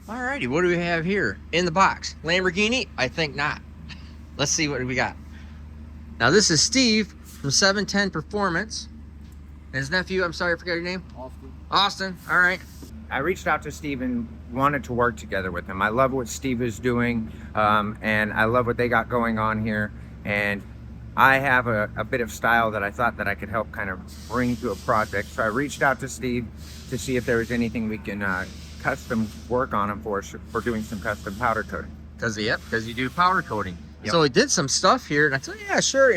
Alrighty, what do we have here in the box? Lamborghini? I think not. Let's see what we got. Now this is Steve from 710 Performance. His nephew, I'm sorry, I forgot your name. Austin. All right. I reached out to Steve and wanted to work together with him. I love what Steve is doing, and I love what they got going on here. And I have a bit of style that I thought that I could help kind of bring to a project. So I reached out to Steve to see if there was anything we can custom work on him for doing some custom powder coating. Because you do powder coating. Yep. So he did some stuff here, and I said, yeah, sure,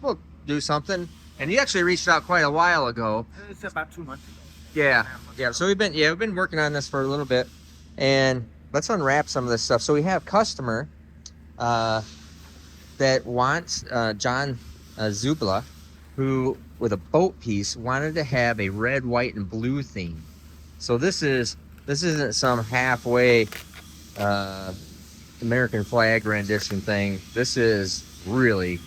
we'll do something. And he actually reached out quite a while ago. It's about 2 months ago. Yeah. So we've been working on this for a little bit, and let's unwrap some of this stuff. So we have customer that wants John Zubla, who with a boat piece wanted to have a red, white, and blue theme. So this isn't some halfway American flag rendition thing. This is really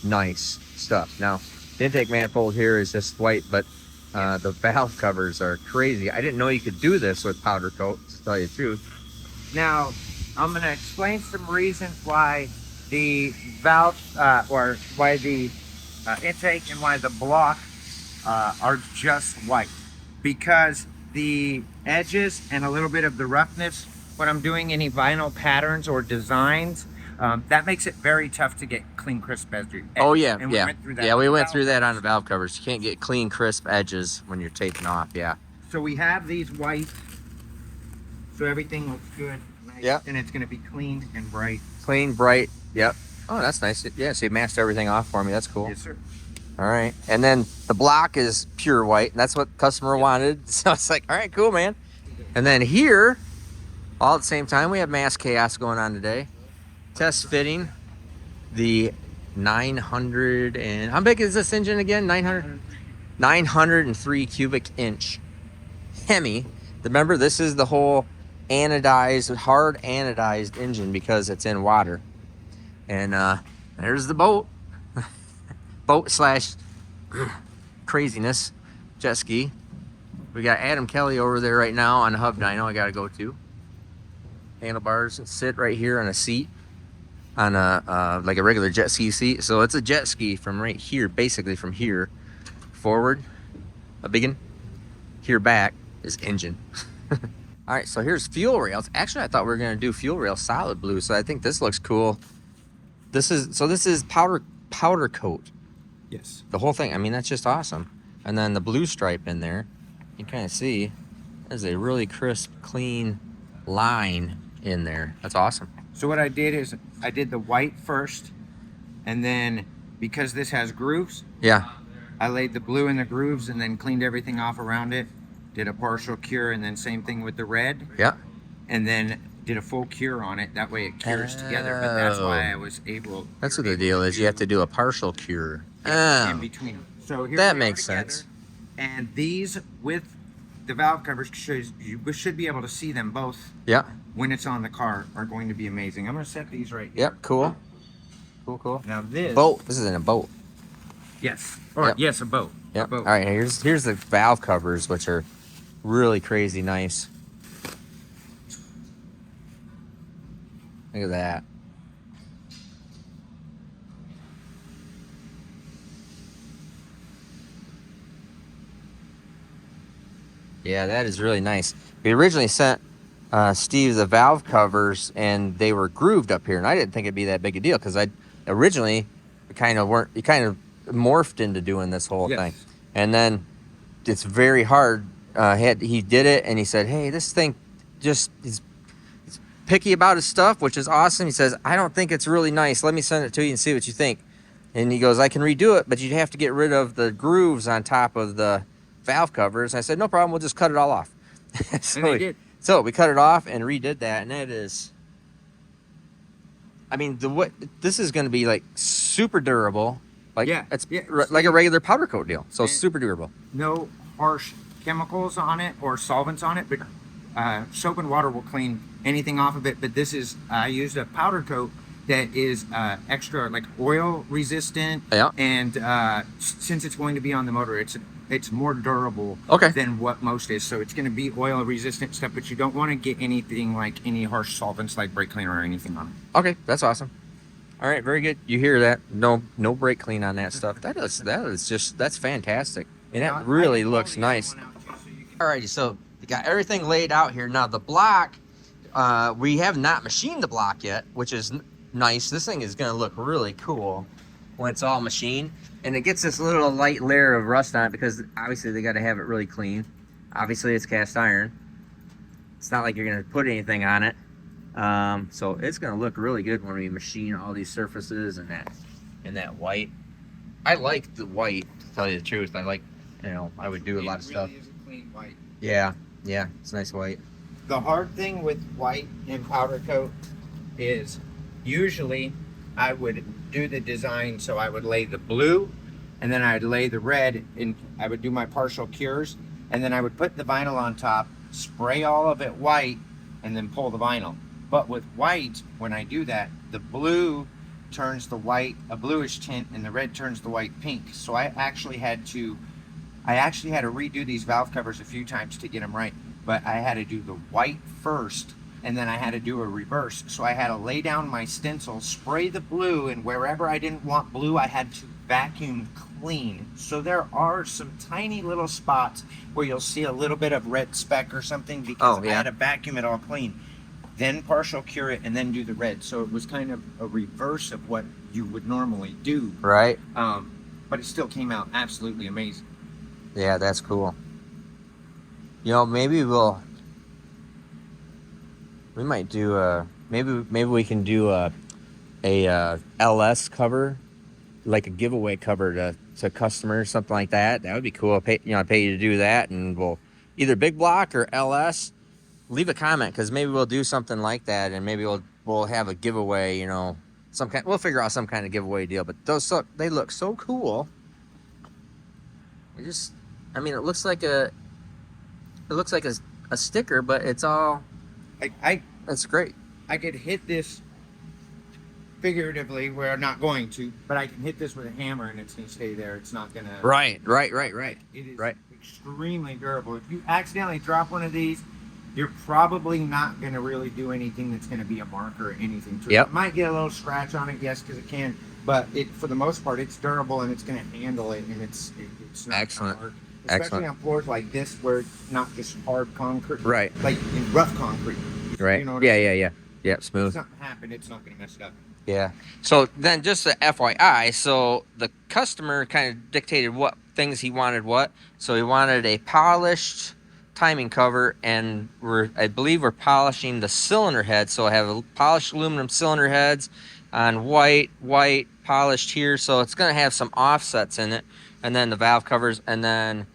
nice stuff. Now, the intake manifold here is just white, but the valve covers are crazy. I didn't know you could do this with powder coat, to tell you the truth. Now, I'm going to explain some reasons why the valve, or why the intake and why the block are just white. Because the edges and a little bit of the roughness, when I'm doing any vinyl patterns or designs, that makes it very tough to get clean, crisp edges. Oh yeah, and yeah. We went through that on the valve covers. covers. You can't get clean, crisp edges when you're taping off. Yeah. So we have these white, so everything looks good. Nice, yeah. And it's going to be clean and bright. Clean, bright. Yep. Oh, that's nice. Yeah. So you matched everything off for me. That's cool. Yes, sir. All right. And then the block is pure white. And that's what the customer wanted. So it's like, all right, cool, man. And then here, all at the same time, we have mass chaos going on today. Test fitting the 900 and how big is this engine again? 903 cubic inch Hemi. Remember, this is the whole anodized, hard anodized engine because it's in water. And there's the boat. Boat slash craziness jet ski. We got Adam Kelly over there right now on the hub dyno I gotta go to. Handlebars sit right here on a seat, on a like a regular jet ski seat. So it's a jet ski from right here, basically from here forward, a big one. Here back is engine. All right, so here's fuel rails. Actually, I thought we were gonna do fuel rail solid blue, so I think this looks cool. This is powder coat. Yes. The whole thing. I mean, that's just awesome. And then the blue stripe in there, you can kind of see there's a really crisp, clean line in there. That's awesome. So what I did is I did the white first, and then because this has grooves, Yeah. I laid the blue in the grooves and then cleaned everything off around it. Did a partial cure, and then same thing with the red, Yeah. and then did a full cure on it. That way it cures together. But that's why I was able. That's what the deal is. You have to do a partial cure. In Oh, between. So here that we are makes together, sense. And these with the valve covers, you should be able to see them both Yeah. when it's on the car, are going to be amazing. I'm going to set these right here. Yep. Cool. Cool. Now this Boat. This is in a boat. Yes. Or Yep. yes, a boat. A Yep. boat. All right. Here's the valve covers, which are really crazy nice. Look at that. Yeah, that is really nice. We originally sent Steve the valve covers, and they were grooved up here, and I didn't think it'd be that big a deal because I originally kind of morphed into doing this whole Yes. thing, and then it's very hard. He did it, and he said, "Hey, this thing just he's picky about his stuff, which is awesome." He says, "I don't think it's really nice. Let me send it to you and see what you think." And he goes, "I can redo it, but you'd have to get rid of the grooves on top of the valve covers." I said, "No problem. We'll just cut it all off." And they did. So we cut it off and redid that, and that is, I mean, this is going to be like super durable. Like Yeah, it's yeah. like a regular powder coat deal. So And- super durable. No harsh chemicals on it or solvents on it, but soap and water will clean anything off of it. But this is, I used a powder coat that is extra like oil resistant. Yeah. And since it's going to be on the motor, it's it's more durable Okay. than what most is. So it's going to be oil resistant stuff, but you don't want to get anything like any harsh solvents like brake cleaner or anything on it. Okay, that's awesome. All right, very good. You hear that? No brake clean on that stuff. That's fantastic. And that really looks nice. Alrighty, so you got everything laid out here. Now the block, we have not machined the block yet, which is nice. This thing is gonna look really cool when it's all machined. And it gets this little light layer of rust on it because obviously they gotta have it really clean. Obviously it's cast iron. It's not like you're gonna put anything on it. So it's gonna look really good when we machine all these surfaces and that white. I like the white, to tell you the truth. I like, I would do a lot of stuff. It really is a clean white. Yeah, it's nice white. The hard thing with white and powder coat is usually I would do the design, so I would lay the blue and then I'd lay the red, and I would do my partial cures, and then I would put the vinyl on top, spray all of it white, and then pull the vinyl. But with white, when I do that, the blue turns the white a bluish tint and the red turns the white pink. So I actually had to redo these valve covers a few times to get them right. But I had to do the white first, and then I had to do a reverse. So I had to lay down my stencil, spray the blue, and wherever I didn't want blue, I had to vacuum clean. So there are some tiny little spots where you'll see a little bit of red speck or something because I had to vacuum it all clean. Then partial cure it and then do the red. So it was kind of a reverse of what you would normally do. Right. But it still came out absolutely amazing. Yeah, that's cool. Maybe we might do maybe we can do a LS cover, like a giveaway cover to customers, something like that. That would be cool. I pay you to do that, and we'll either big block or LS. Leave a comment, because maybe we'll do something like that, and maybe we'll have a giveaway. We'll figure out some kind of giveaway deal. But they look so cool. It looks like a sticker, but it's all. That's great. I could hit this figuratively, we're not going to, but I can hit this with a hammer and it's going to stay there. It's not going to. Right. It is extremely durable. If you accidentally drop one of these, you're probably not going to really do anything that's going to be a marker or anything to it. It might get a little scratch on it, yes, because it can, but for the most part, it's durable and it's going to handle it, and it's not excellent. Hard. Especially on floors like this, where it's not just hard concrete, right? Like in rough concrete, right? Yeah, smooth. If something happened, it's not going to mess it up. Yeah. So then, just a FYI, so the customer kind of dictated what things he wanted. So he wanted a polished timing cover, and I believe we're polishing the cylinder head. So I have polished aluminum cylinder heads on white polished here. So it's going to have some offsets in it, and then the valve covers, and then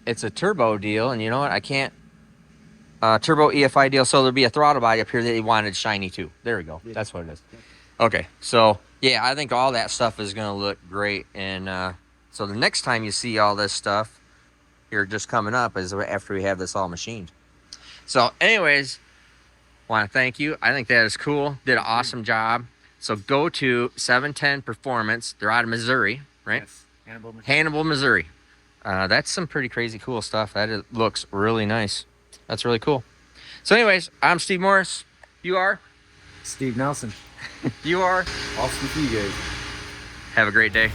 it's a turbo deal. And you know what? I can't. Turbo EFI deal, so there'll be a throttle body up here that he wanted shiny too. There we go. That's what it is. Okay, so yeah, I think all that stuff is going to look great. And so the next time you see all this stuff here just coming up is after we have this all machined. So anyways, want to thank you. I think that is cool. Did an awesome job. So go to 710 Performance. They're out of Missouri, right? Yes, Hannibal, Missouri. Hannibal, Missouri. That's some pretty crazy cool stuff. That looks really nice. That's really cool. So anyways, I'm Steve Morris. You are? Steve Nelson. You are? Awesome to you guys. Have a great day.